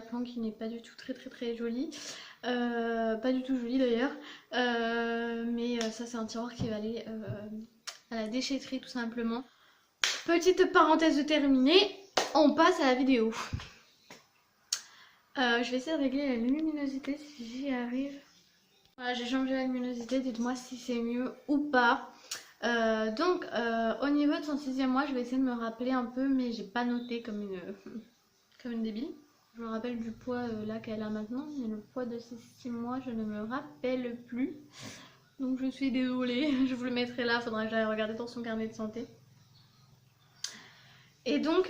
arrière-plan qui n'est pas du tout très joli. Pas du tout joli d'ailleurs. Mais ça c'est un tiroir qui va aller à la déchetterie tout simplement. Petite parenthèse terminée, on passe à la vidéo. Je vais essayer de régler la luminosité si j'y arrive. Voilà, j'ai changé la luminosité, dites-moi si c'est mieux ou pas. Donc au niveau de son 6e mois, je vais essayer de me rappeler un peu, mais j'ai pas noté comme une débile. Je me rappelle du poids là qu'elle a maintenant, mais le poids de ses 6 mois, je ne me rappelle plus. Donc je suis désolée, je vous le mettrai là, faudra que j'aille regarder dans son carnet de santé. Et donc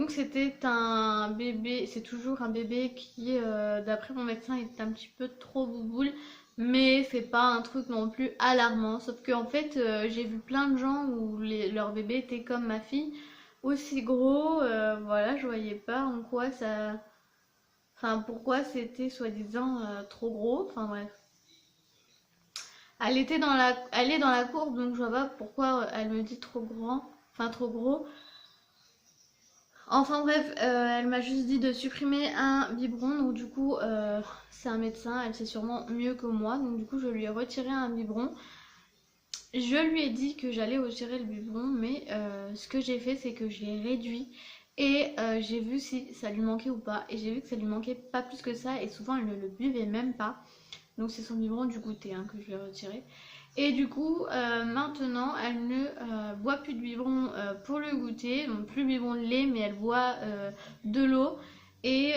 c'était un bébé, c'est toujours un bébé qui, d'après mon médecin, est un petit peu trop bouboule. Mais c'est pas un truc non plus alarmant. Sauf que en fait, j'ai vu plein de gens où leur bébé était comme ma fille, aussi gros. Voilà, je voyais pas en quoi ça. Enfin, pourquoi c'était soi-disant trop gros. Enfin bref. Elle est dans la courbe, donc je vois pas pourquoi elle me dit trop grand. Enfin, trop gros. Enfin bref, elle m'a juste dit de supprimer un biberon, donc du coup c'est un médecin, elle sait sûrement mieux que moi, donc du coup je lui ai retiré un biberon. Je lui ai dit que j'allais retirer le biberon, mais ce que j'ai fait c'est que je l'ai réduit et j'ai vu si ça lui manquait ou pas, et j'ai vu que ça lui manquait pas plus que ça, et souvent elle ne le buvait même pas, donc c'est son biberon du goûter hein, que je lui ai retiré. Et du coup, maintenant, elle ne boit plus de biberon pour le goûter, donc plus de biberon de lait, mais elle boit de l'eau. Et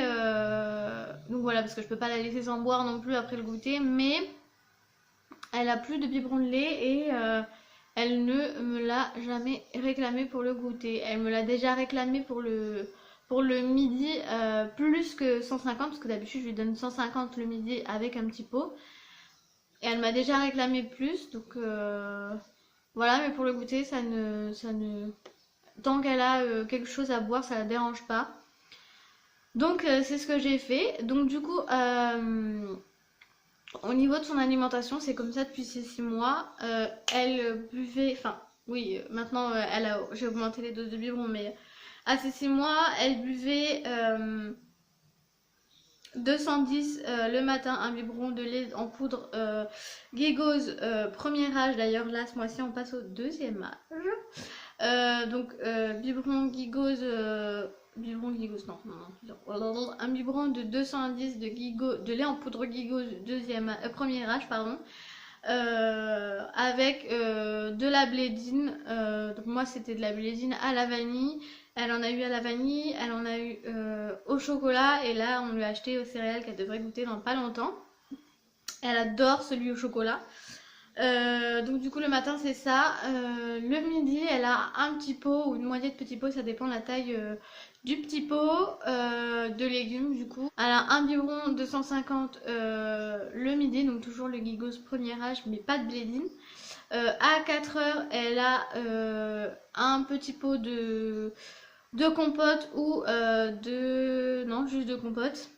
donc voilà, parce que je peux pas la laisser sans boire non plus après le goûter, mais elle a plus de biberon de lait et elle ne me l'a jamais réclamé pour le goûter. Elle me l'a déjà réclamé pour le midi plus que 150, parce que d'habitude je lui donne 150 le midi avec un petit pot. Et elle m'a déjà réclamé plus, donc voilà, mais pour le goûter, ça ne... Tant qu'elle a quelque chose à boire, ça la dérange pas. Donc c'est ce que j'ai fait. Donc du coup, au niveau de son alimentation, c'est comme ça depuis ses 6 mois. Elle buvait, enfin oui, maintenant j'ai augmenté les doses de biberon, mais à ses 6 mois, elle buvait 210 le matin, un biberon de lait en poudre Gigose premier âge. D'ailleurs là ce mois-ci on passe au 2e âge. Donc biberon Gigose, non, un biberon de 210 de lait en poudre Gigose premier âge, pardon. Avec de la blédine, donc moi c'était de la blédine à la vanille. Elle en a eu à la vanille, elle en a eu au chocolat, et là on lui a acheté aux céréales qu'elle devrait goûter dans pas longtemps. Elle adore celui au chocolat. Donc du coup le matin c'est ça. Le midi elle a un petit pot ou une moitié de petit pot, ça dépend de la taille du petit pot de légumes du coup. Elle a un biberon de 150 le midi, donc toujours le Gigose premier âge mais pas de blédine. À 4 heures elle a un petit pot de compote ou non, juste de compote.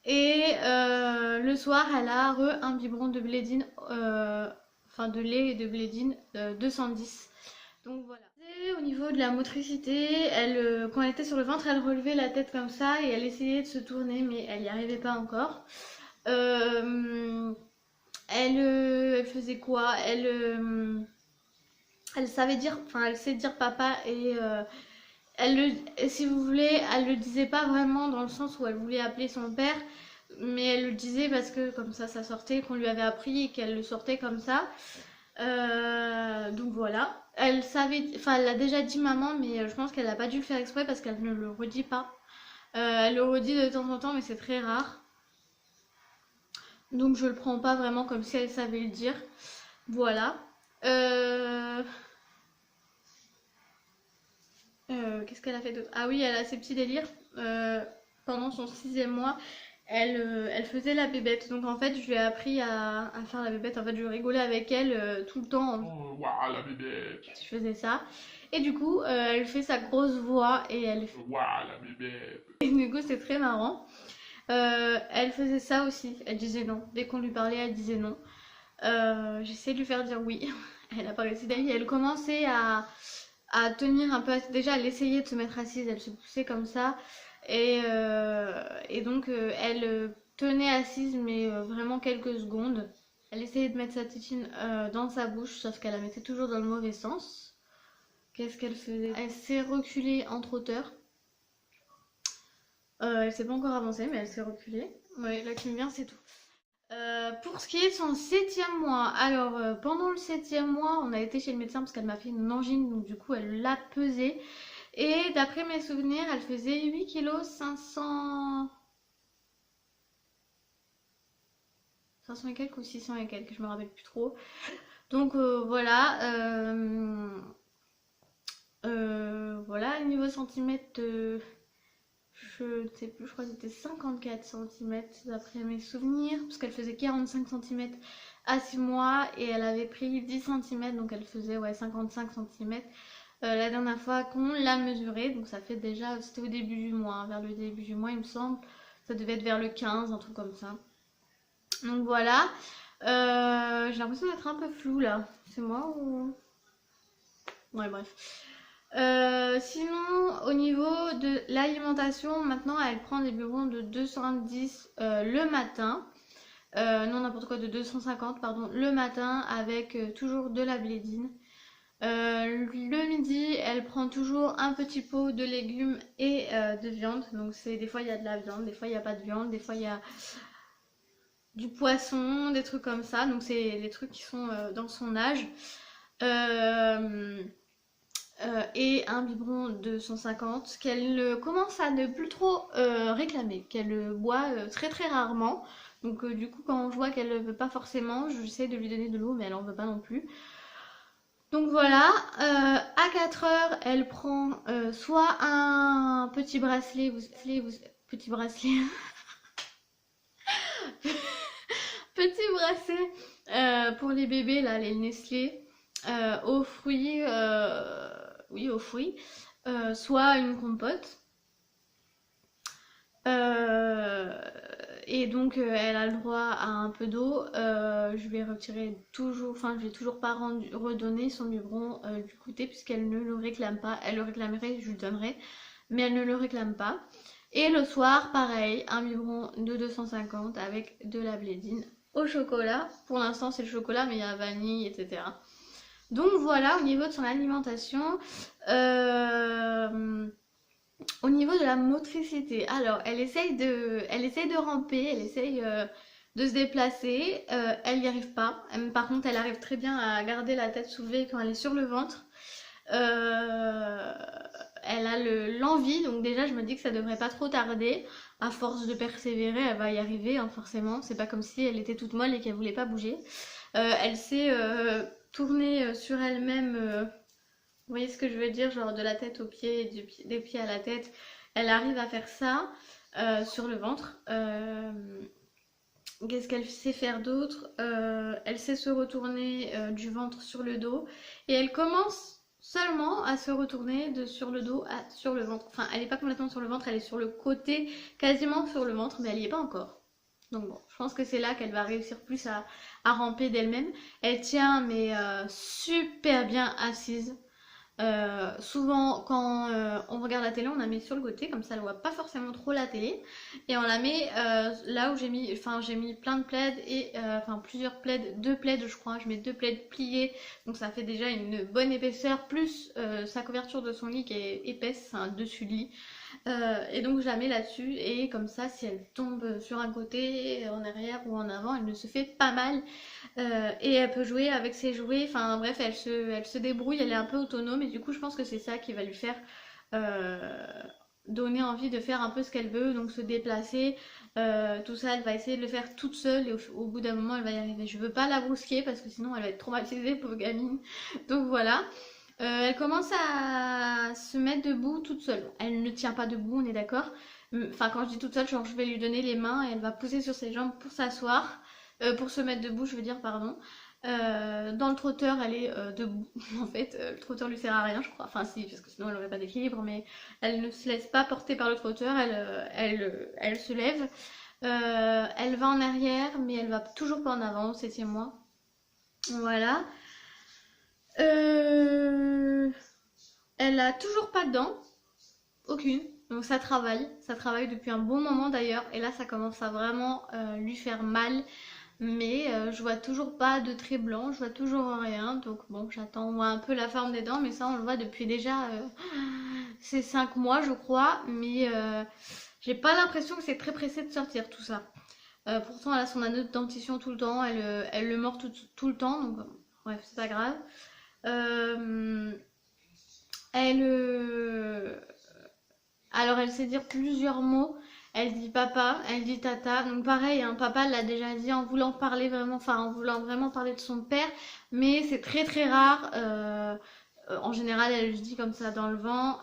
Et le soir, elle a un biberon de blédine, enfin de lait et de blédine 210. Donc voilà. Et au niveau de la motricité, elle, quand elle était sur le ventre, elle relevait la tête comme ça et elle essayait de se tourner, mais elle n'y arrivait pas encore. Elle faisait quoi? Elle savait dire, enfin elle sait dire papa, et si vous voulez, elle le disait pas vraiment dans le sens où elle voulait appeler son père, mais elle le disait parce que comme ça sortait, qu'on lui avait appris et qu'elle le sortait comme ça. Donc voilà. Elle savait, enfin elle l'a déjà dit maman, mais je pense qu'elle n'a pas dû le faire exprès parce qu'elle ne le redit pas. Elle le redit de temps en temps, mais c'est très rare. Donc je le prends pas vraiment comme si elle savait le dire. Voilà. Qu'est-ce qu'elle a fait d'autre? Ah oui, elle a ses petits délires. Pendant son 6e mois, elle faisait la bébête. Donc en fait, je lui ai appris à faire la bébête. En fait, je rigolais avec elle tout le temps. Oh, waouh, la bébête. Je faisais ça. Et du coup, elle fait sa grosse voix et elle fait... Waouh, la bébête. Et du coup, c'est très marrant. Elle faisait ça aussi. Elle disait non. Dès qu'on lui parlait, elle disait non. J'essayais de lui faire dire oui. Elle a pas réussi d'ailleurs. Elle commençait à tenir un peu. Déjà, elle essayait de se mettre assise. Elle se poussait comme ça. Et donc elle tenait assise mais vraiment quelques secondes. Elle essayait de mettre sa tétine dans sa bouche, sauf qu'elle la mettait toujours dans le mauvais sens. Qu'est-ce qu'elle faisait? Elle s'est reculée en trotteur. Elle s'est pas encore avancée, mais elle s'est reculée. Ouais, là qui me vient, c'est tout. Pour ce qui est de son 7e mois, alors pendant le 7e mois, on a été chez le médecin parce qu'elle m'a fait une angine, donc du coup elle l'a pesée. Et d'après mes souvenirs, elle faisait 8 kg 500 et quelques ou 600 et quelques, je me rappelle plus trop. Donc voilà. Voilà, niveau centimètres, je ne sais plus, je crois que c'était 54 centimètres d'après mes souvenirs, parce qu'elle faisait 45 centimètres à 6 mois et elle avait pris 10 centimètres, donc elle faisait ouais, 55 centimètres la dernière fois qu'on l'a mesurée. Donc ça fait déjà, c'était au début du mois, hein, vers le début du mois il me semble, ça devait être vers le 15, un truc comme ça. Donc voilà, j'ai l'impression d'être un peu floue là, c'est moi ou... Ouais bref. Sinon, au niveau de l'alimentation, maintenant elle prend des biberons de 210 le matin. Non, n'importe quoi, de 250, pardon, le matin avec toujours de la blédine. Le midi, elle prend toujours un petit pot de légumes et de viande. Donc, c'est des fois il y a de la viande, des fois il n'y a pas de viande, des fois il y a du poisson, des trucs comme ça. Donc, c'est les trucs qui sont dans son âge. Et un biberon de 150 qu'elle commence à ne plus trop réclamer, qu'elle boit très très rarement. Donc du coup quand je vois qu'elle ne veut pas forcément, j'essaie de lui donner de l'eau mais elle en veut pas non plus. Donc voilà, à 4 heures elle prend soit un petit bracelet, petit bracelet, petit bracelet pour les bébés là, les Nestlé, aux fruits, oui aux fruits, soit une compote. Et donc elle a le droit à un peu d'eau. Je vais retirer toujours, enfin je vais toujours pas redonner son biberon du côté puisqu'elle ne le réclame pas. Elle le réclamerait, je lui donnerai, mais elle ne le réclame pas. Et le soir, pareil, un biberon de 250 avec de la blédine au chocolat. Pour l'instant c'est le chocolat mais il y a vanille, etc. Donc voilà au niveau de son alimentation. Au niveau de la motricité, alors elle essaye de ramper, elle essaye de se déplacer, elle n'y arrive pas. Par contre, elle arrive très bien à garder la tête soulevée quand elle est sur le ventre. Elle a l'envie, donc déjà je me dis que ça devrait pas trop tarder. À force de persévérer, elle va y arriver, hein, forcément. C'est pas comme si elle était toute molle et qu'elle voulait pas bouger. Elle sait tourner sur elle-même. Vous voyez ce que je veux dire, genre de la tête aux pieds, des pieds à la tête. Elle arrive à faire ça sur le ventre. Qu'est-ce qu'elle sait faire d'autre? Elle sait se retourner du ventre sur le dos. Et elle commence seulement à se retourner sur le dos sur le ventre. Enfin, elle n'est pas complètement sur le ventre, elle est sur le côté, quasiment sur le ventre, mais elle n'y est pas encore. Donc bon, je pense que c'est là qu'elle va réussir plus à ramper d'elle-même. Elle tient, mais super bien assise. Souvent quand on regarde la télé on la met sur le côté comme ça elle voit pas forcément trop la télé et on la met là où j'ai mis plein de plaids et enfin plusieurs plaids, 2 plaids je crois, je mets 2 plaids pliés donc ça fait déjà une bonne épaisseur plus sa couverture de son lit qui est épaisse, c'est un dessus de lit. Et donc je la mets là-dessus et comme ça si elle tombe sur un côté, en arrière ou en avant, elle ne se fait pas mal. Et elle peut jouer avec ses jouets, enfin bref elle se débrouille, elle est un peu autonome et du coup je pense que c'est ça qui va lui faire donner envie de faire un peu ce qu'elle veut, donc se déplacer, tout ça elle va essayer de le faire toute seule et au bout d'un moment elle va y arriver. Je veux pas la brusquer parce que sinon elle va être traumatisée pauvre gamine, donc voilà. Elle commence à se mettre debout toute seule. Elle ne tient pas debout, on est d'accord. Enfin, quand je dis toute seule, genre je vais lui donner les mains et elle va pousser sur ses jambes pour s'asseoir. Pour se mettre debout, je veux dire, pardon. Dans le trotteur, elle est debout. En fait, le trotteur lui sert à rien, je crois. Enfin, si, parce que sinon elle n'aurait pas d'équilibre, mais elle ne se laisse pas porter par le trotteur. Elle se lève. Elle va en arrière, mais elle va toujours pas en avant au 7e mois. Voilà. Elle a toujours pas de dents, aucune. Donc ça travaille depuis un bon moment d'ailleurs. Et là ça commence à vraiment lui faire mal. Mais je vois toujours pas de traits blancs, je vois toujours rien. Donc bon, j'attends, on voit un peu la forme des dents, mais ça on le voit depuis déjà c'est 5 mois je crois. Mais j'ai pas l'impression que c'est très pressé de sortir tout ça. Pourtant elle a son anneau de dentition tout le temps, elle le mord tout le temps, donc bref, c'est pas grave. Euh, elle, alors elle sait dire plusieurs mots. Elle dit papa, elle dit tata. Donc pareil, hein, papa l'a déjà dit en voulant parler vraiment, enfin en voulant vraiment parler de son père, mais c'est très très rare. En général, elle le dit comme ça dans le vent.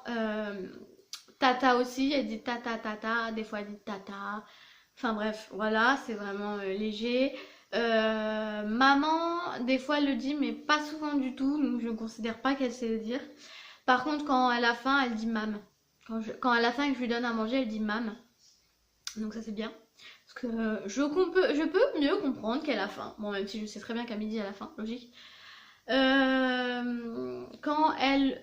Tata aussi, elle dit tata tata. Des fois, elle dit tata. Enfin bref, voilà, c'est vraiment léger. Maman, des fois elle le dit, mais pas souvent du tout, donc je ne considère pas qu'elle sait le dire. Par contre, quand elle a faim, elle dit mam. Quand elle a faim et que je lui donne à manger, elle dit mam. Donc ça c'est bien. Parce que je peux mieux comprendre qu'elle a faim. Bon, même si je sais très bien qu'à midi elle a faim, logique. Quand elle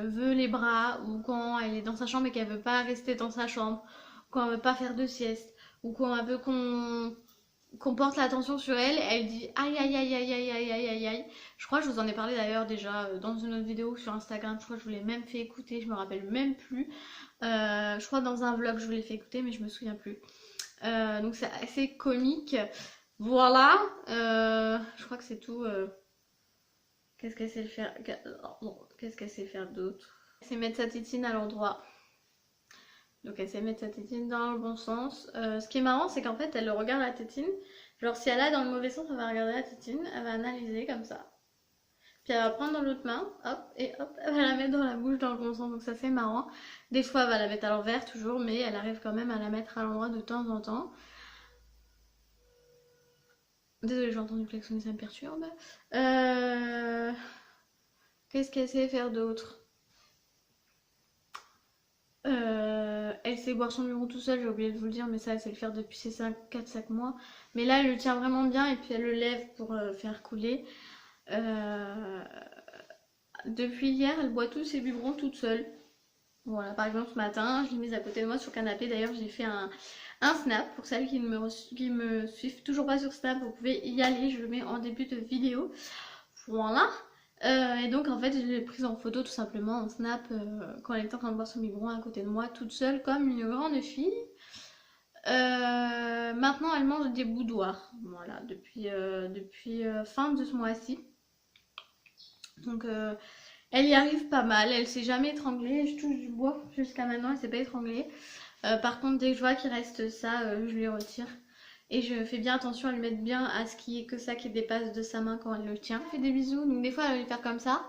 veut les bras, ou quand elle est dans sa chambre et qu'elle veut pas rester dans sa chambre, quand elle veut pas faire de sieste, ou quand elle veut qu'on porte l'attention sur elle, elle dit aïe aïe aïe aïe aïe aïe aïe aïe aïe. Je crois que je vous en ai parlé d'ailleurs déjà dans une autre vidéo sur Instagram. Je crois que je vous l'ai même fait écouter, je me rappelle même plus. Je crois dans un vlog je vous l'ai fait écouter, mais je me souviens plus. Donc c'est assez comique. Voilà. Je crois que c'est tout. Qu'est-ce qu'elle sait faire? Qu'est-ce qu'elle sait faire d'autre? Elle sait mettre sa tétine à l'endroit. Donc elle sait mettre sa tétine dans le bon sens. Ce qui est marrant, c'est qu'en fait, elle regarde la tétine. Genre si elle a dans le mauvais sens, elle va regarder la tétine, elle va analyser comme ça. Puis elle va prendre dans l'autre main, hop, et hop, elle va la mettre dans la bouche dans le bon sens. Donc ça c'est marrant. Des fois, elle va la mettre à l'envers toujours, mais elle arrive quand même à la mettre à l'endroit de temps en temps. Désolée, j'ai entendu klaxonner, ça me perturbe. Qu'est-ce qu'elle sait faire d'autre? Elle sait boire son biberon tout seul, j'ai oublié de vous le dire, mais ça elle sait le faire depuis ses 4-5 mois. Mais là elle le tient vraiment bien et puis elle le lève pour faire couler. Depuis hier, elle boit tous ses biberons toute seule. Voilà, par exemple ce matin, je l'ai mise à côté de moi sur le canapé. D'ailleurs j'ai fait un snap pour celles qui me suivent toujours pas sur Snap, vous pouvez y aller, je le mets en début de vidéo. Voilà. Et donc en fait je l'ai prise en photo tout simplement en snap quand elle était en train de boire son biberon à côté de moi toute seule comme une grande fille. Maintenant elle mange des boudoirs, voilà, depuis fin de ce mois-ci. Donc elle y arrive pas mal, elle s'est jamais étranglée, je touche du bois jusqu'à maintenant, elle s'est pas étranglée. Par contre dès que je vois qu'il reste ça, je lui retire. Et je fais bien attention à lui mettre bien à ce qui est que ça qui dépasse de sa main quand elle le tient. Elle fait des bisous, donc des fois elle va lui faire comme ça.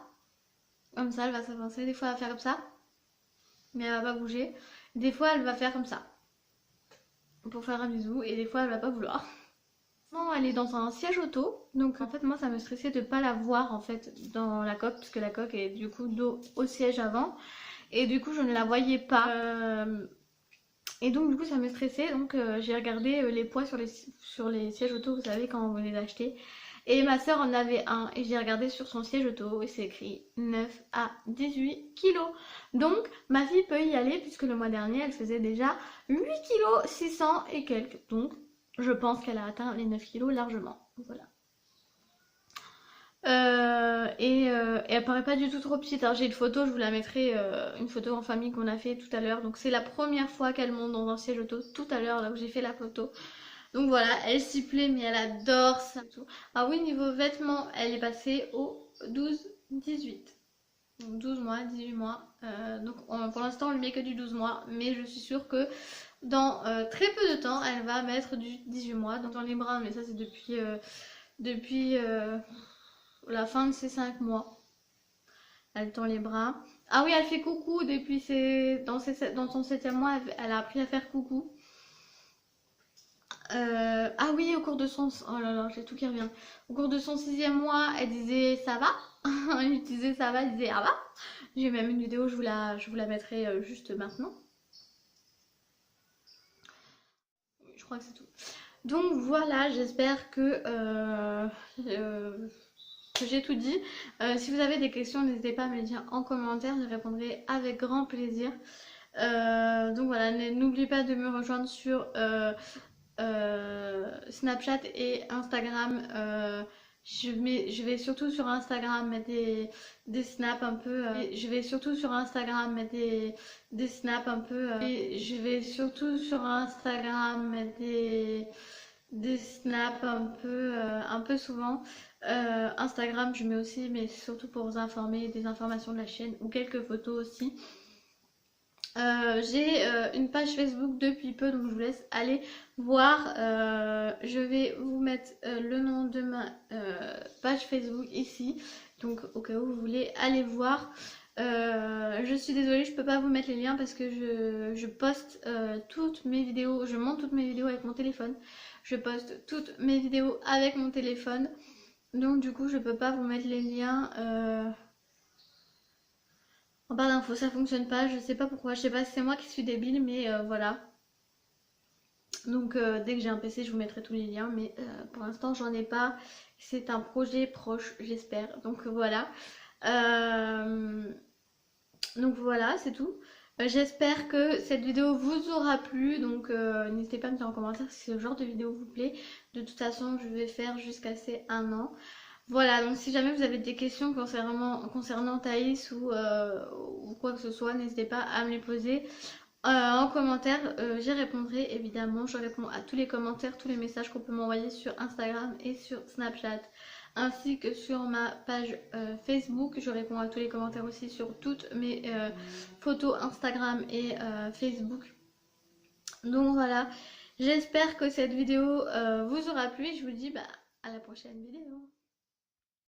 Comme ça, elle va s'avancer. Des fois elle va faire comme ça. Mais elle va pas bouger. Des fois elle va faire comme ça. Pour faire un bisou. Et des fois elle va pas vouloir. Non, elle est dans un siège auto. Donc en fait moi ça me stressait de pas la voir en fait dans la coque. Puisque la coque est du coup dos au siège avant. Et du coup je ne la voyais pas. Et donc du coup ça me stressait, donc j'ai regardé les poids sur les sièges auto, vous savez quand vous les achetez. Et ma soeur en avait un et j'ai regardé sur son siège auto et c'est écrit 9 à 18 kilos. Donc ma fille peut y aller puisque le mois dernier elle faisait déjà 8 kilos 600 et quelques. Donc je pense qu'elle a atteint les 9 kilos largement. Voilà. Et elle paraît pas du tout trop petite. Alors j'ai une photo, je vous la mettrai, une photo en famille qu'on a fait tout à l'heure. Donc c'est la première fois qu'elle monte dans un siège auto tout à l'heure, là où j'ai fait la photo. Donc voilà, elle s'y plaît, mais elle adore ça. Tout. Ah oui, niveau vêtements, elle est passée au 12-18. Donc 12 mois, 18 mois. Donc pour l'instant, on lui met que du 12 mois. Mais je suis sûre que dans très peu de temps, elle va mettre du 18 mois. Donc dans les bras, mais ça c'est depuis la fin de ses 5 mois. Elle tend les bras. Ah oui, elle fait coucou depuis dans son 7e mois, elle a appris à faire coucou. Ah oui, au cours de son... Oh là là, j'ai tout qui revient. Au cours de son 6e mois, elle disait ça va. Elle disait ça va, elle disait ah va. J'ai même une vidéo, je vous la mettrai juste maintenant. Je crois que c'est tout. Donc voilà, j'espère que j'ai tout dit. Si vous avez des questions, n'hésitez pas à me les dire en commentaire, je répondrai avec grand plaisir. Donc voilà, n'oublie pas de me rejoindre sur Snapchat et Instagram. Je vais surtout sur Instagram mettre des snaps un peu. Je vais surtout sur Instagram mettre des snaps un peu. Et je vais surtout sur Instagram mettre des snaps un peu souvent. Instagram, je mets aussi, mais surtout pour vous informer des informations de la chaîne ou quelques photos aussi. J'ai une page Facebook depuis peu, donc je vous laisse aller voir. Je vais vous mettre le nom de ma page Facebook ici, donc au cas où vous voulez aller voir. Je suis désolée, je peux pas vous mettre les liens parce que je poste toutes mes vidéos, je monte toutes mes vidéos avec mon téléphone. Je poste toutes mes vidéos avec mon téléphone, donc du coup je peux pas vous mettre les liens. En barre d'infos, ça fonctionne pas, je sais pas pourquoi, je sais pas si c'est moi qui suis débile, mais voilà. Donc dès que j'ai un PC, je vous mettrai tous les liens, mais pour l'instant j'en ai pas. C'est un projet proche, j'espère. Donc voilà. Donc voilà, c'est tout. J'espère que cette vidéo vous aura plu, donc n'hésitez pas à me dire en commentaire si ce genre de vidéo vous plaît. De toute façon, je vais faire jusqu'à ces 1 an. Voilà, donc si jamais vous avez des questions concernant Thaïs ou quoi que ce soit, n'hésitez pas à me les poser en commentaire. J'y répondrai évidemment. Je réponds à tous les commentaires, tous les messages qu'on peut m'envoyer sur Instagram et sur Snapchat, ainsi que sur ma page Facebook. Je réponds à tous les commentaires aussi sur toutes mes photos Instagram et Facebook. Donc voilà, j'espère que cette vidéo vous aura plu. Je vous dis à la prochaine vidéo.